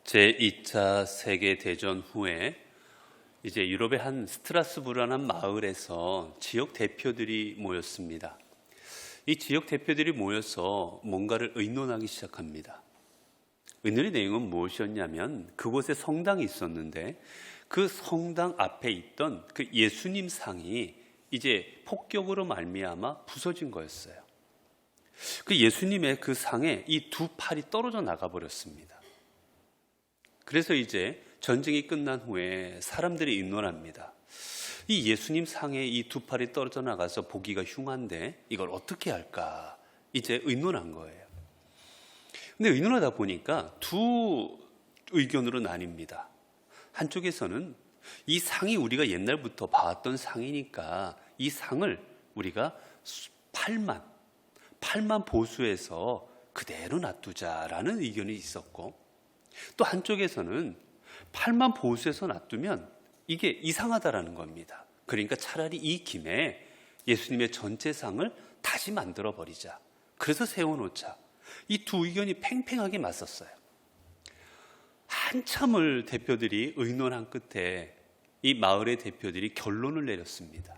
제2차 세계대전 후에 이제 유럽의 한 스트라스부르라는 마을에서 지역 대표들이 모였습니다. 이 지역 대표들이 모여서 뭔가를 의논하기 시작합니다. 의논의 내용은 무엇이었냐면 그곳에 성당이 있었는데 그 성당 앞에 있던 그 예수님 상이 이제 폭격으로 말미암아 부서진 거였어요. 그 예수님의 그 상에 이 두 팔이 떨어져 나가 버렸습니다. 그래서 이제 전쟁이 끝난 후에 사람들이 의논합니다. 이 예수님 상에 이 두 팔이 떨어져 나가서 보기가 흉한데 이걸 어떻게 할까? 이제 의논한 거예요. 근데 의논하다 보니까 두 의견으로 나뉩니다. 한쪽에서는 이 상이 우리가 옛날부터 봐왔던 상이니까 이 상을 우리가 팔만 보수해서 그대로 놔두자라는 의견이 있었고, 또 한쪽에서는 팔만 보수해서 놔두면 이게 이상하다라는 겁니다. 그러니까 차라리 이 김에 예수님의 전체 상을 다시 만들어 버리자. 그래서 세워놓자. 이 두 의견이 팽팽하게 맞섰어요. 한참을 대표들이 의논한 끝에 이 마을의 대표들이 결론을 내렸습니다.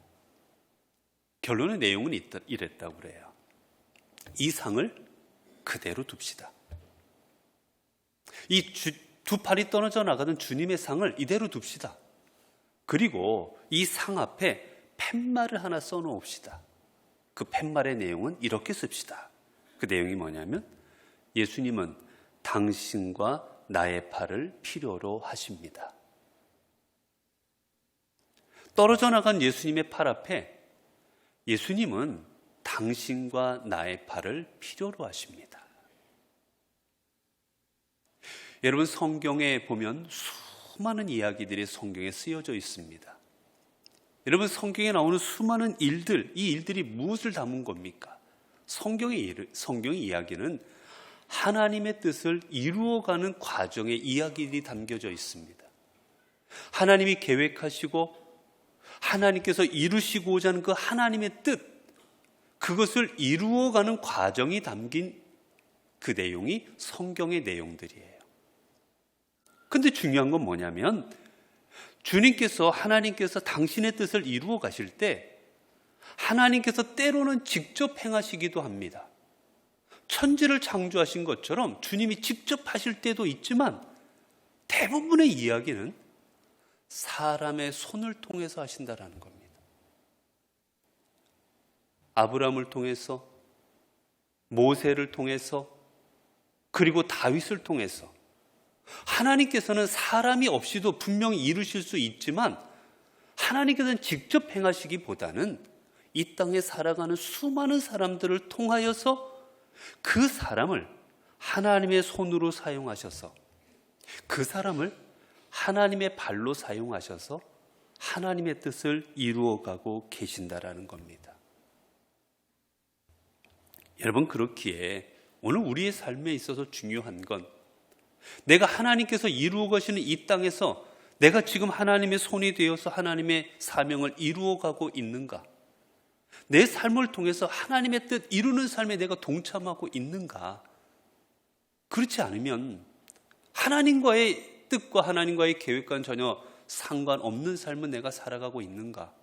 결론의 내용은 이랬다고 그래요. 이 상을 그대로 둡시다. 이 두 팔이 떨어져 나가던 주님의 상을 이대로 둡시다. 그리고 이 상 앞에 팻말을 하나 써놓읍시다. 그 팻말의 내용은 이렇게 씁시다. 그 내용이 뭐냐면 예수님은 당신과 나의 팔을 필요로 하십니다. 떨어져 나간 예수님의 팔 앞에 예수님은 당신과 나의 팔을 필요로 하십니다. 여러분, 성경에 보면 수많은 이야기들이 성경에 쓰여져 있습니다. 여러분, 성경에 나오는 수많은 일들, 이 일들이 무엇을 담은 겁니까? 성경의 이야기는 하나님의 뜻을 이루어가는 과정의 이야기들이 담겨져 있습니다. 하나님이 계획하시고 하나님께서 이루시고자 하는 그 하나님의 뜻, 그것을 이루어가는 과정이 담긴 그 내용이 성경의 내용들이에요. 근데 중요한 건 뭐냐면 하나님께서 당신의 뜻을 이루어 가실 때 하나님께서 때로는 직접 행하시기도 합니다. 천지를 창조하신 것처럼 주님이 직접 하실 때도 있지만 대부분의 이야기는 사람의 손을 통해서 하신다라는 겁니다. 아브라함을 통해서, 모세를 통해서, 그리고 다윗을 통해서 하나님께서는 사람이 없이도 분명히 이루실 수 있지만 하나님께서는 직접 행하시기보다는 이 땅에 살아가는 수많은 사람들을 통하여서 그 사람을 하나님의 손으로 사용하셔서 그 사람을 하나님의 발로 사용하셔서 하나님의 뜻을 이루어가고 계신다라는 겁니다. 여러분, 그렇기에 오늘 우리의 삶에 있어서 중요한 건 내가 하나님께서 이루어 가시는 이 땅에서 내가 지금 하나님의 손이 되어서 하나님의 사명을 이루어가고 있는가? 내 삶을 통해서 하나님의 뜻 이루는 삶에 내가 동참하고 있는가? 그렇지 않으면 하나님과의 뜻과 하나님과의 계획과는 전혀 상관없는 삶을 내가 살아가고 있는가?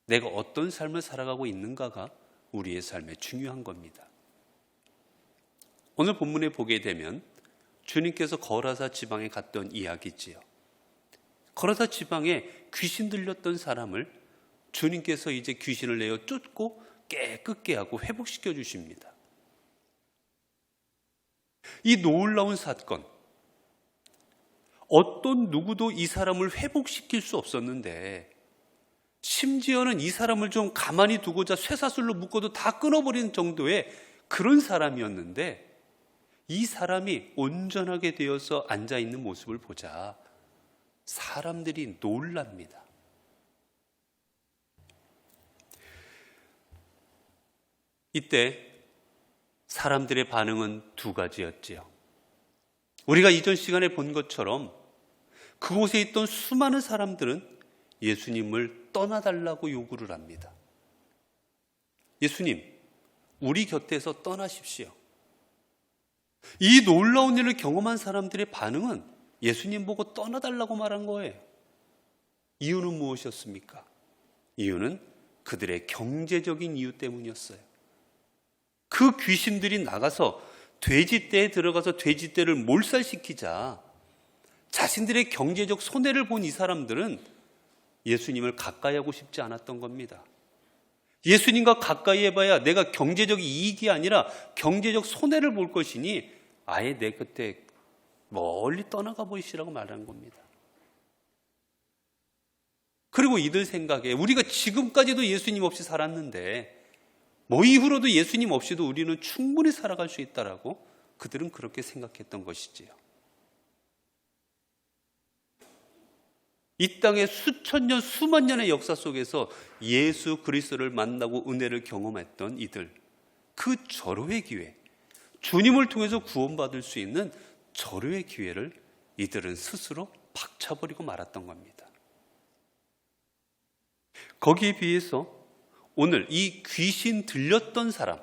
내가 어떤 삶을 살아가고 있는가가 우리의 삶에 중요한 겁니다. 오늘 본문에 보게 되면 주님께서 거라사 지방에 갔던 이야기지요. 거라사 지방에 귀신 들렸던 사람을 주님께서 이제 귀신을 내어 쫓고 깨끗게 하고 회복시켜 주십니다. 이 놀라운 사건, 어떤 누구도 이 사람을 회복시킬 수 없었는데 심지어는 이 사람을 좀 가만히 두고자 쇠사슬로 묶어도 다 끊어버리는 정도의 그런 사람이었는데 이 사람이 온전하게 되어서 앉아있는 모습을 보자 사람들이 놀랍니다. 이때 사람들의 반응은 두 가지였지요. 우리가 이전 시간에 본 것처럼 그곳에 있던 수많은 사람들은 예수님을 떠나달라고 요구를 합니다. 예수님, 우리 곁에서 떠나십시오. 이 놀라운 일을 경험한 사람들의 반응은 예수님 보고 떠나달라고 말한 거예요. 이유는 무엇이었습니까? 이유는 그들의 경제적인 이유 때문이었어요. 그 귀신들이 나가서 돼지떼에 들어가서 돼지떼를 몰살시키자 자신들의 경제적 손해를 본 이 사람들은 예수님을 가까이 하고 싶지 않았던 겁니다. 예수님과 가까이 해봐야 내가 경제적 이익이 아니라 경제적 손해를 볼 것이니 아예 내 곁에 멀리 떠나가 보이시라고 말한 겁니다. 그리고 이들 생각에 우리가 지금까지도 예수님 없이 살았는데 뭐 이후로도 예수님 없이도 우리는 충분히 살아갈 수 있다라고 그들은 그렇게 생각했던 것이지요. 이 땅의 수천 년, 수만 년의 역사 속에서 예수 그리스도를 만나고 은혜를 경험했던 이들, 그 절호의 기회, 주님을 통해서 구원받을 수 있는 절호의 기회를 이들은 스스로 박차버리고 말았던 겁니다. 거기에 비해서 오늘 이 귀신 들렸던 사람,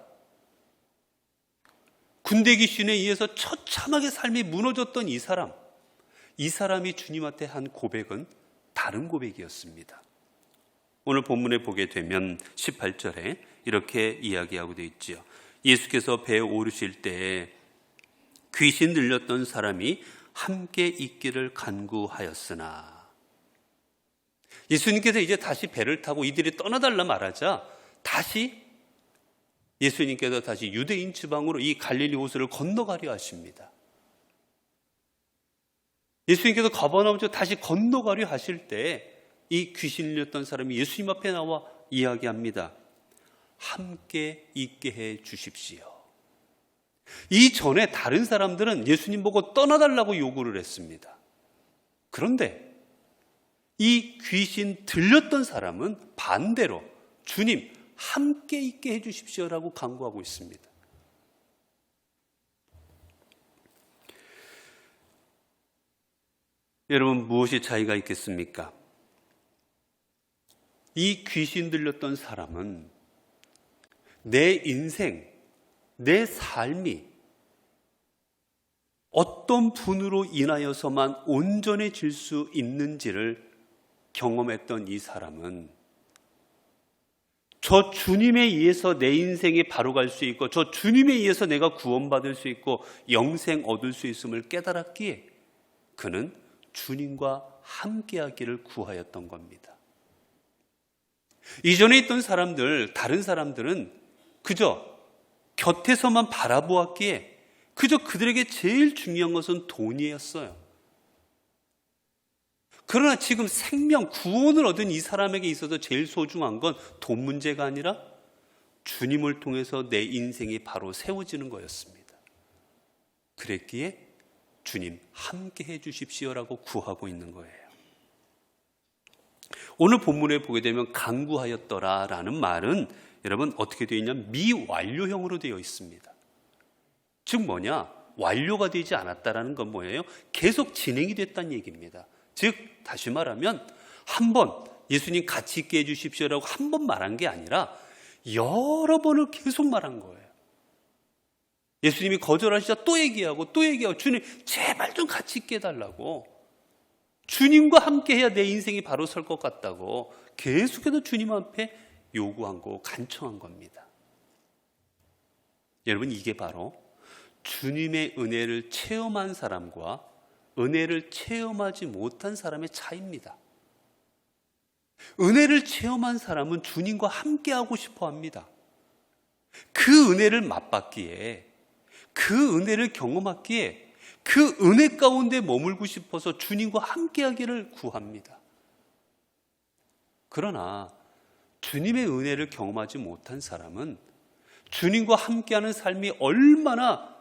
군대 귀신에 의해서 처참하게 삶이 무너졌던 이 사람이 주님한테 한 고백은 다른 고백이었습니다. 오늘 본문에 보게 되면 18절에 이렇게 이야기하고 되어 있지요. 예수께서 배에 오르실 때에 귀신 들렸던 사람이 함께 있기를 간구하였으나, 예수님께서 이제 다시 배를 타고 이들이 떠나달라 말하자 다시 예수님께서 다시 유대인 지방으로 이 갈릴리 호수를 건너가려 하십니다. 예수님께서 가버나움에서 다시 건너가려 하실 때 이 귀신 들렸던 사람이 예수님 앞에 나와 이야기합니다. 함께 있게 해 주십시오. 이전에 다른 사람들은 예수님 보고 떠나달라고 요구를 했습니다. 그런데 이 귀신 들렸던 사람은 반대로 주님 함께 있게 해 주십시오라고 간구하고 있습니다. 여러분, 무엇이 차이가 있겠습니까? 이 귀신 들렸던 사람은 내 인생, 내 삶이 어떤 분으로 인하여서만 온전해질 수 있는지를 경험했던 이 사람은 저 주님에 의해서 내 인생이 바로 갈 수 있고 저 주님에 의해서 내가 구원받을 수 있고 영생 얻을 수 있음을 깨달았기에 그는 주님과 함께하기를 구하였던 겁니다. 이전에 있던 사람들, 다른 사람들은 그저 곁에서만 바라보았기에 그저 그들에게 제일 중요한 것은 돈이었어요. 그러나 지금 생명, 구원을 얻은 이 사람에게 있어서 제일 소중한 건 돈 문제가 아니라 주님을 통해서 내 인생이 바로 세워지는 거였습니다. 그랬기에 주님 함께 해 주십시오라고 구하고 있는 거예요. 오늘 본문에 보게 되면 간구하였더라라는 말은 여러분 어떻게 되어 있냐면 미완료형으로 되어 있습니다. 즉 뭐냐? 완료가 되지 않았다라는 건 뭐예요? 계속 진행이 됐다는 얘기입니다. 즉 다시 말하면 한 번 예수님 같이 있게 해주십시오라고 한 번 말한 게 아니라 여러 번을 계속 말한 거예요. 예수님이 거절하시자 또 얘기하고 주님 제발 좀 같이 있게 해달라고, 주님과 함께 해야 내 인생이 바로 설 것 같다고 계속해서 주님 앞에 요구한 거, 간청한 겁니다. 여러분, 이게 바로 주님의 은혜를 체험한 사람과 은혜를 체험하지 못한 사람의 차이입니다. 은혜를 체험한 사람은 주님과 함께하고 싶어 합니다. 그 은혜를 맛봤기에, 그 은혜를 경험했기에 그 은혜 가운데 머물고 싶어서 주님과 함께하기를 구합니다. 그러나 주님의 은혜를 경험하지 못한 사람은 주님과 함께하는 삶이 얼마나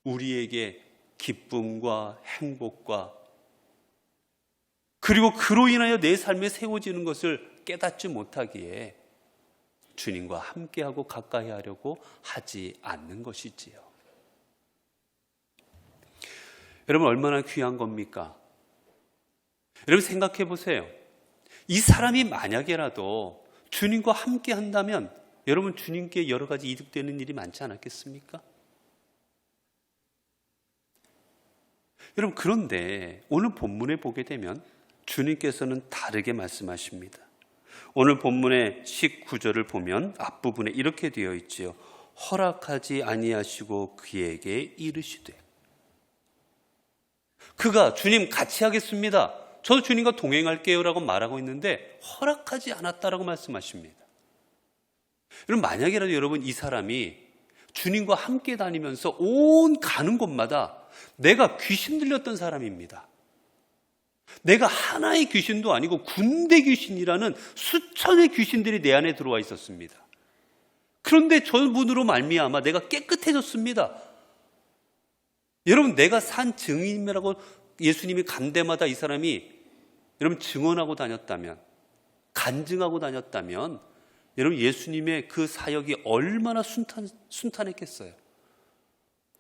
우리에게 기쁨과 행복과 그리고 그로 인하여 내 삶에 세워지는 것을 깨닫지 못하기에 주님과 함께하고 가까이 하려고 하지 않는 것이지요. 여러분, 얼마나 귀한 겁니까? 여러분 생각해 보세요. 이 사람이 만약에라도 주님과 함께 한다면 여러분 주님께 여러 가지 이득되는 일이 많지 않았겠습니까? 여러분, 그런데 오늘 본문에 보게 되면 주님께서는 다르게 말씀하십니다. 오늘 본문의 19절을 보면 앞부분에 이렇게 되어 있지요. 허락하지 아니하시고 그에게 이르시되. 그가 주님 같이 하겠습니다, 저도 주님과 동행할게요 라고 말하고 있는데 허락하지 않았다라고 말씀하십니다. 여러분, 만약이라도 여러분 이 사람이 주님과 함께 다니면서 온 가는 곳마다 내가 귀신 들렸던 사람입니다. 내가 하나의 귀신도 아니고 군대 귀신이라는 수천의 귀신들이 내 안에 들어와 있었습니다. 그런데 저분으로 말미암아 내가 깨끗해졌습니다. 여러분, 내가 산 증인이라고 예수님이 간 데마다 이 사람이 여러분 증언하고 다녔다면, 간증하고 다녔다면 여러분 예수님의 그 사역이 얼마나 순탄했겠어요?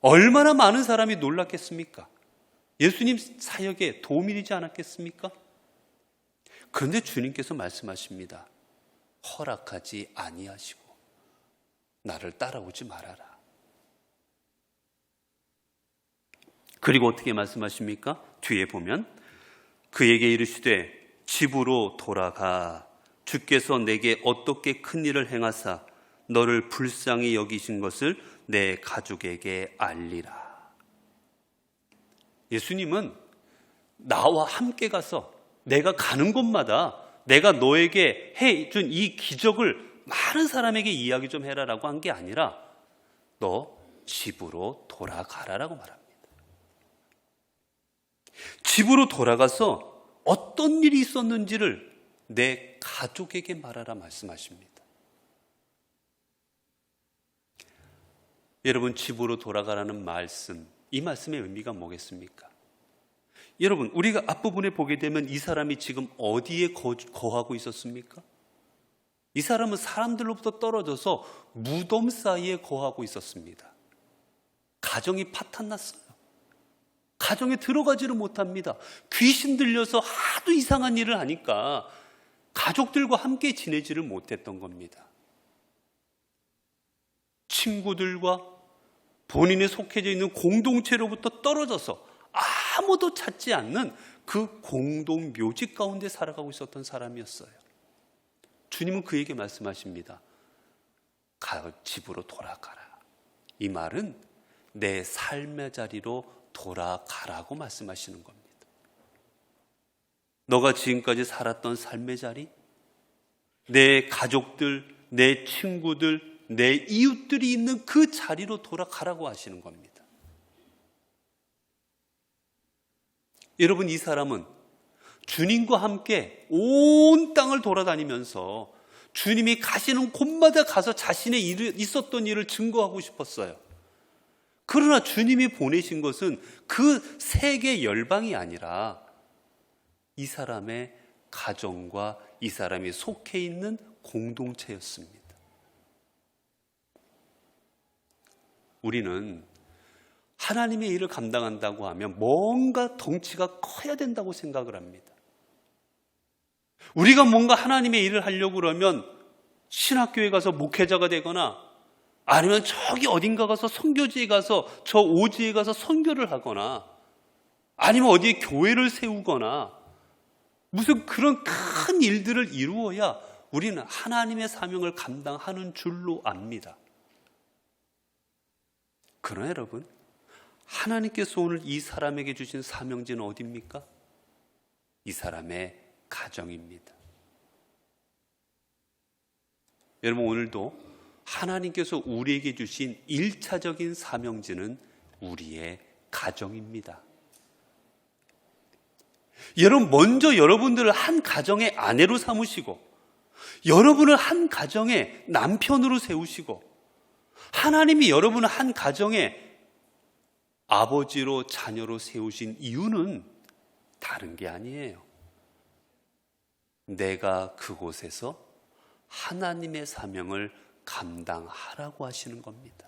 얼마나 많은 사람이 놀랐겠습니까? 예수님 사역에 도움이 되지 않았겠습니까? 그런데 주님께서 말씀하십니다. 허락하지 아니하시고 나를 따라오지 말아라. 그리고 어떻게 말씀하십니까? 뒤에 보면 그에게 이르시되 집으로 돌아가 주께서 내게 어떻게 큰 일을 행하사 너를 불쌍히 여기신 것을 내 가족에게 알리라. 예수님은 나와 함께 가서 내가 가는 곳마다 내가 너에게 해준 이 기적을 많은 사람에게 이야기 좀 해라라고 한 게 아니라 너 집으로 돌아가라라고 말합니다. 집으로 돌아가서 어떤 일이 있었는지를 내 가족에게 말하라 말씀하십니다. 여러분, 집으로 돌아가라는 말씀, 이 말씀의 의미가 뭐겠습니까? 여러분, 우리가 앞부분에 보게 되면 이 사람이 지금 어디에 거하고 있었습니까? 이 사람은 사람들로부터 떨어져서 무덤 사이에 거하고 있었습니다. 가정이 파탄났어요. 가정에 들어가지를 못합니다. 귀신 들려서 하도 이상한 일을 하니까 가족들과 함께 지내지를 못했던 겁니다. 친구들과 본인이 속해져 있는 공동체로부터 떨어져서 아무도 찾지 않는 그 공동 묘지 가운데 살아가고 있었던 사람이었어요. 주님은 그에게 말씀하십니다. 집으로 돌아가라. 이 말은 내 삶의 자리로 돌아가라고 말씀하시는 겁니다. 너가 지금까지 살았던 삶의 자리, 내 가족들, 내 친구들, 내 이웃들이 있는 그 자리로 돌아가라고 하시는 겁니다. 여러분, 이 사람은 주님과 함께 온 땅을 돌아다니면서 주님이 가시는 곳마다 가서 자신의 있었던 일을 증거하고 싶었어요. 그러나 주님이 보내신 것은 그 세계 열방이 아니라 이 사람의 가정과 이 사람이 속해 있는 공동체였습니다. 우리는 하나님의 일을 감당한다고 하면 뭔가 덩치가 커야 된다고 생각을 합니다. 우리가 뭔가 하나님의 일을 하려고 그러면 신학교에 가서 목회자가 되거나 아니면 저기 어딘가 가서 선교지에 가서 저 오지에 가서 선교를 하거나 아니면 어디에 교회를 세우거나 무슨 그런 큰 일들을 이루어야 우리는 하나님의 사명을 감당하는 줄로 압니다. 그러나 여러분, 하나님께서 오늘 이 사람에게 주신 사명지는 어디입니까? 이 사람의 가정입니다. 여러분, 오늘도 하나님께서 우리에게 주신 1차적인 사명지는 우리의 가정입니다. 여러분, 먼저 여러분들을 한 가정의 아내로 삼으시고 여러분을 한 가정의 남편으로 세우시고 하나님이 여러분을 한 가정의 아버지로 자녀로 세우신 이유는 다른 게 아니에요. 내가 그곳에서 하나님의 사명을 감당하라고 하시는 겁니다.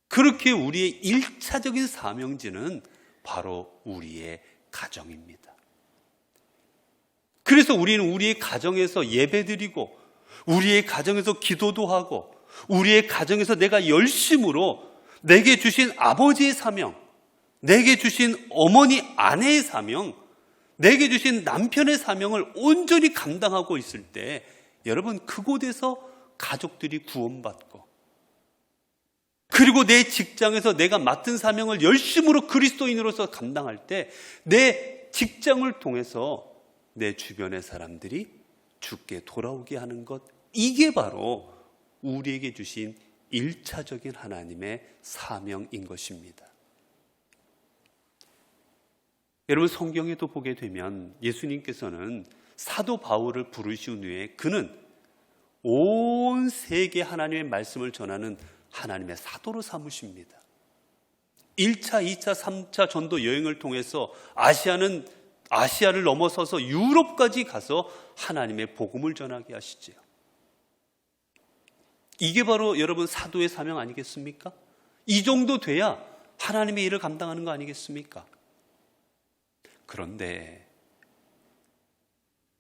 그렇게 우리의 1차적인 사명지는 바로 우리의 가정입니다. 그래서 우리는 우리의 가정에서 예배드리고 우리의 가정에서 기도도 하고 우리의 가정에서 내가 열심으로 내게 주신 아버지의 사명, 내게 주신 어머니 아내의 사명, 내게 주신 남편의 사명을 온전히 감당하고 있을 때 여러분 그곳에서 가족들이 구원받고, 그리고 내 직장에서 내가 맡은 사명을 열심으로 그리스도인으로서 감당할 때 내 직장을 통해서 내 주변의 사람들이 주께 돌아오게 하는 것, 이게 바로 우리에게 주신 1차적인 하나님의 사명인 것입니다. 여러분 성경에도 보게 되면 예수님께서는 사도 바울을 부르신 후에 그는 온 세계 하나님의 말씀을 전하는 하나님의 사도로 삼으십니다. 1차, 2차, 3차 전도 여행을 통해서 아시아를 넘어서서 유럽까지 가서 하나님의 복음을 전하게 하시지요. 이게 바로 여러분 사도의 사명 아니겠습니까? 이 정도 돼야 하나님의 일을 감당하는 거 아니겠습니까? 그런데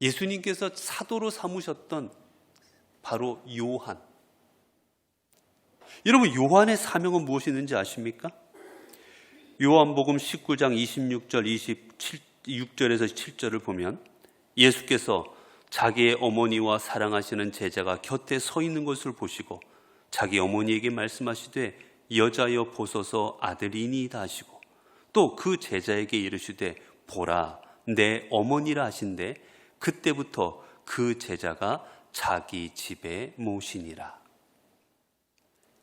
예수님께서 사도로 삼으셨던 바로 요한, 여러분 요한의 사명은 무엇이었는지 아십니까? 요한복음 19장 26절 26절에서 7절을 보면 예수께서 자기의 어머니와 사랑하시는 제자가 곁에 서 있는 것을 보시고 자기 어머니에게 말씀하시되 여자여 보소서 아들이니이다 하시고 또 그 제자에게 이르시되 보라 내 어머니라 하신대 그때부터 그 제자가 자기 집에 모시니라.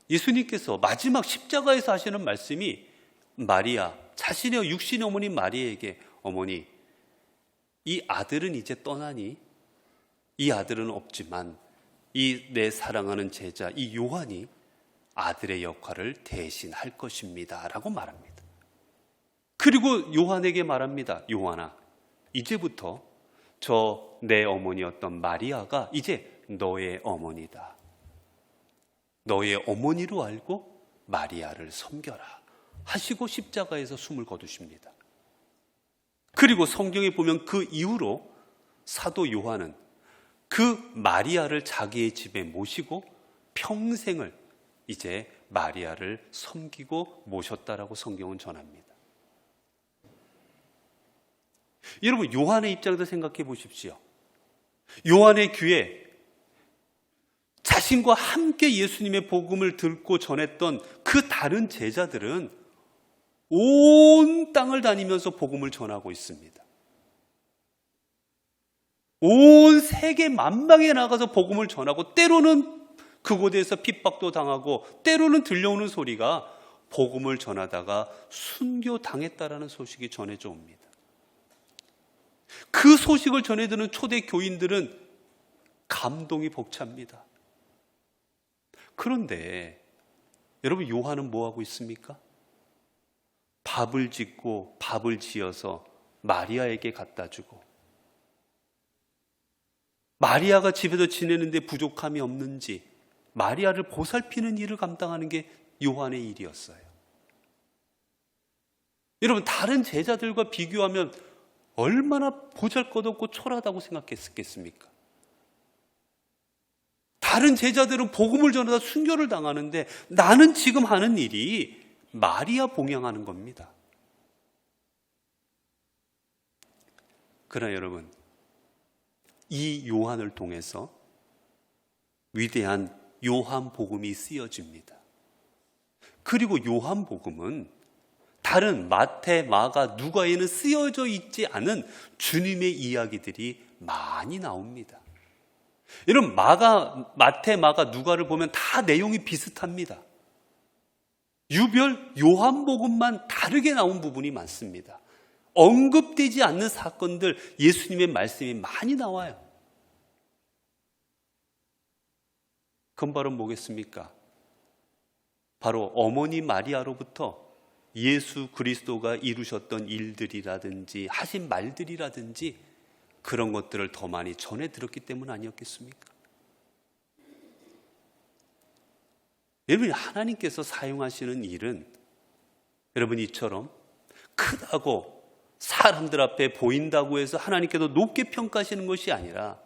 예수님께서 마지막 십자가에서 하시는 말씀이 마리아, 자신의 육신의 어머니 마리아에게 어머니, 이 아들은 이제 떠나니 이 아들은 없지만 이 내 사랑하는 제자 이 요한이 아들의 역할을 대신할 것입니다 라고 말합니다. 그리고 요한에게 말합니다. 요한아, 이제부터 저 내 어머니였던 마리아가 이제 너의 어머니다. 너의 어머니로 알고 마리아를 섬겨라 하시고 십자가에서 숨을 거두십니다. 그리고 성경에 보면 그 이후로 사도 요한은 그 마리아를 자기의 집에 모시고 평생을 이제 마리아를 섬기고 모셨다라고 성경은 전합니다. 여러분 요한의 입장에서 생각해 보십시오. 요한의 귀에 자신과 함께 예수님의 복음을 듣고 전했던 그 다른 제자들은 온 땅을 다니면서 복음을 전하고 있습니다. 온 세계 만방에 나가서 복음을 전하고 때로는 그곳에서 핍박도 당하고 때로는 들려오는 소리가 복음을 전하다가 순교당했다라는 소식이 전해져 옵니다. 그 소식을 전해 듣는 초대 교인들은 감동이 벅찹니다. 그런데 여러분 요한은 뭐하고 있습니까? 밥을 짓고 밥을 지어서 마리아에게 갖다 주고 마리아가 집에서 지내는데 부족함이 없는지 마리아를 보살피는 일을 감당하는 게 요한의 일이었어요. 여러분 다른 제자들과 비교하면 얼마나 보잘것없고 초라하다고 생각했겠습니까? 다른 제자들은 복음을 전하다 순교를 당하는데 나는 지금 하는 일이 마리아 봉양하는 겁니다. 그러나 여러분 이 요한을 통해서 위대한 요한복음이 쓰여집니다. 그리고 요한복음은 다른 마태, 마가, 누가에는 쓰여져 있지 않은 주님의 이야기들이 많이 나옵니다. 여러분 마태, 마가, 누가를 보면 다 내용이 비슷합니다. 유별 요한복음만 다르게 나온 부분이 많습니다. 언급되지 않는 사건들, 예수님의 말씀이 많이 나와요. 그건 바로 뭐겠습니까? 바로 어머니 마리아로부터 예수 그리스도가 이루셨던 일들이라든지 하신 말들이라든지 그런 것들을 더 많이 전해 들었기 때문 아니었겠습니까? 여러분 하나님께서 사용하시는 일은 여러분 이처럼 크다고 사람들 앞에 보인다고 해서 하나님께도 높게 평가하시는 것이 아니라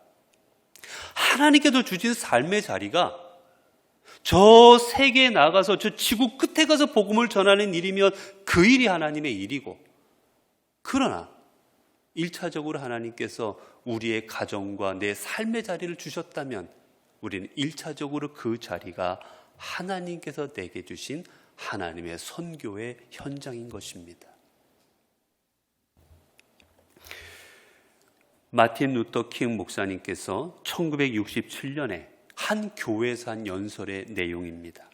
하나님께서 주신 삶의 자리가 저 세계에 나가서 저 지구 끝에 가서 복음을 전하는 일이면 그 일이 하나님의 일이고, 그러나 1차적으로 하나님께서 우리의 가정과 내 삶의 자리를 주셨다면 우리는 1차적으로 그 자리가 하나님께서 내게 주신 하나님의 선교의 현장인 것입니다. 마틴 루터 킹 목사님께서 1967년에 한 교회에서 한 연설의 내용입니다.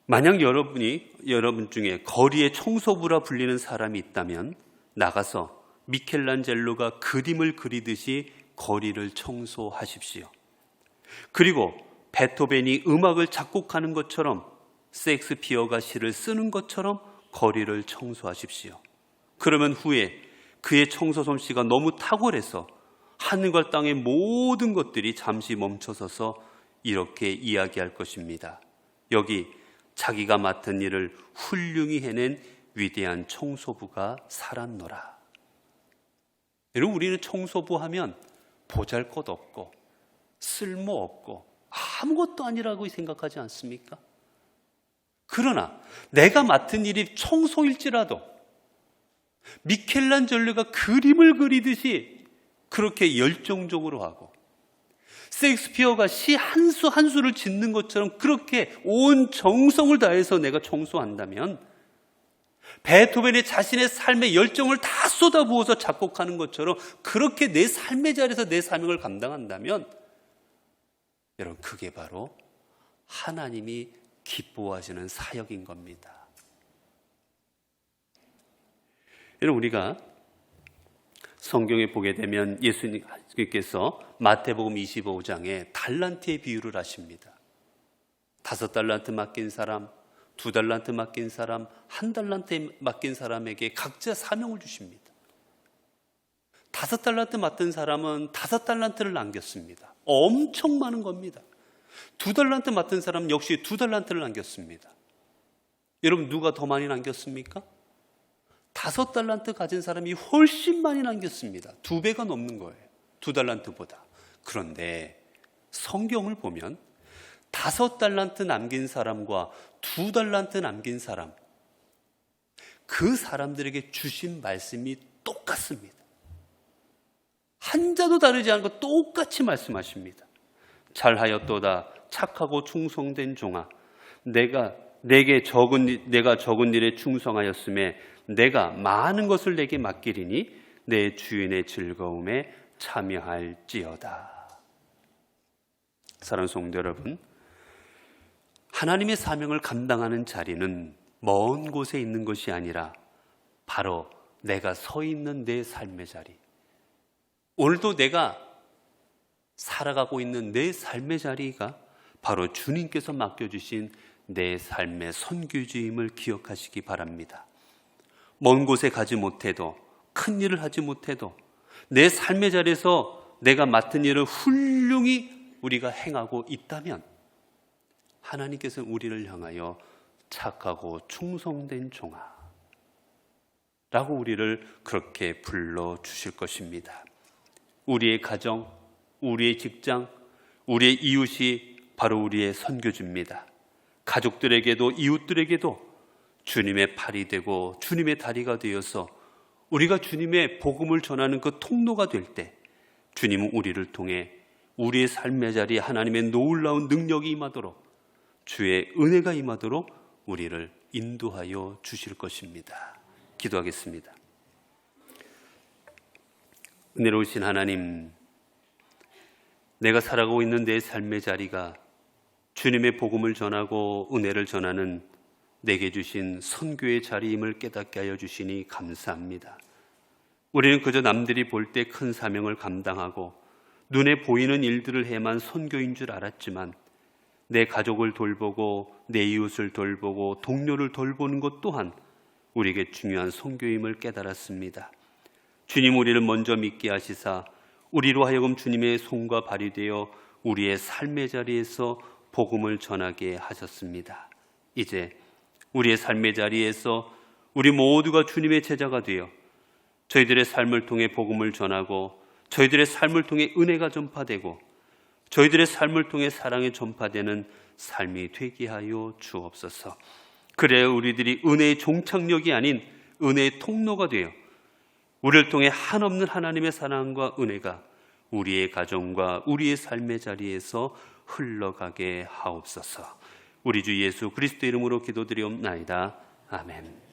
만약 여러분 중에 거리에 청소부라 불리는 사람이 있다면 나가서 미켈란젤로가 그림을 그리듯이 거리를 청소하십시오. 그리고 베토벤이 음악을 작곡하는 것처럼, 셰익스피어가 시를 쓰는 것처럼 거리를 청소하십시오. 그러면 후에 그의 청소 솜씨가 너무 탁월해서 하늘과 땅의 모든 것들이 잠시 멈춰서서 이렇게 이야기할 것입니다. 여기 자기가 맡은 일을 훌륭히 해낸 위대한 청소부가 살았노라. 여러분, 우리는 청소부 하면 보잘것없고 쓸모없고 아무것도 아니라고 생각하지 않습니까? 그러나 내가 맡은 일이 청소일지라도 미켈란젤로가 그림을 그리듯이 그렇게 열정적으로 하고, 셰익스피어가 시 한 수 한 수를 짓는 것처럼 그렇게 온 정성을 다해서 내가 청소한다면, 베토벤의 자신의 삶의 열정을 다 쏟아부어서 작곡하는 것처럼 그렇게 내 삶의 자리에서 내 사명을 감당한다면, 여러분, 그게 바로 하나님이 기뻐하시는 사역인 겁니다. 여러분, 우리가 성경에 보게 되면 예수님께서 마태복음 25장에 달란트의 비유를 하십니다. 5달란트 맡긴 사람, 2달란트 맡긴 사람, 1달란트 맡긴 사람에게 각자 사명을 주십니다. 5달란트 맡은 사람은 5달란트를 남겼습니다. 엄청 많은 겁니다. 2달란트 맡은 사람은 역시 2달란트를 남겼습니다. 여러분, 누가 더 많이 남겼습니까? 5달란트 가진 사람이 훨씬 많이 남겼습니다. 2배가 넘는 거예요. 2달란트보다. 그런데 성경을 보면 5달란트 남긴 사람과 2달란트 남긴 사람, 그 사람들에게 주신 말씀이 똑같습니다. 한자도 다르지 않고 똑같이 말씀하십니다. 잘하였도다 착하고 충성된 종아, 내가 적은 일에 충성하였음에 내가 많은 것을 내게 맡기리니 내 주인의 즐거움에 참여할지어다. 사랑하는 성도 여러분, 하나님의 사명을 감당하는 자리는 먼 곳에 있는 것이 아니라 바로 내가 서 있는 내 삶의 자리, 오늘도 내가 살아가고 있는 내 삶의 자리가 바로 주님께서 맡겨주신 내 삶의 선교지임을 기억하시기 바랍니다. 먼 곳에 가지 못해도, 큰 일을 하지 못해도 내 삶의 자리에서 내가 맡은 일을 훌륭히 우리가 행하고 있다면 하나님께서는 우리를 향하여 착하고 충성된 종아 라고 우리를 그렇게 불러주실 것입니다. 우리의 가정, 우리의 직장, 우리의 이웃이 바로 우리의 선교지입니다. 가족들에게도 이웃들에게도 주님의 팔이 되고 주님의 다리가 되어서 우리가 주님의 복음을 전하는 그 통로가 될 때 주님은 우리를 통해 우리의 삶의 자리에 하나님의 놀라운 능력이 임하도록, 주의 은혜가 임하도록 우리를 인도하여 주실 것입니다. 기도하겠습니다. 은혜로우신 하나님, 내가 살아가고 있는 내 삶의 자리가 주님의 복음을 전하고 은혜를 전하는 내게 주신 선교의 자리임을 깨닫게 하여 주시니 감사합니다. 우리는 그저 남들이 볼 때 큰 사명을 감당하고 눈에 보이는 일들을 해만 선교인 줄 알았지만 내 가족을 돌보고 내 이웃을 돌보고 동료를 돌보는 것 또한 우리에게 중요한 선교임을 깨달았습니다. 주님, 우리를 먼저 믿게 하시사 우리로 하여금 주님의 손과 발이 되어 우리의 삶의 자리에서 복음을 전하게 하셨습니다. 이제 우리의 삶의 자리에서 우리 모두가 주님의 제자가 되어 저희들의 삶을 통해 복음을 전하고 저희들의 삶을 통해 은혜가 전파되고 저희들의 삶을 통해 사랑이 전파되는 삶이 되게 하여 주옵소서. 그래야 우리들이 은혜의 종착역이 아닌 은혜의 통로가 되어 우리를 통해 한없는 하나님의 사랑과 은혜가 우리의 가정과 우리의 삶의 자리에서 흘러가게 하옵소서. 우리 주 예수 그리스도 이름으로 기도드리옵나이다. 아멘.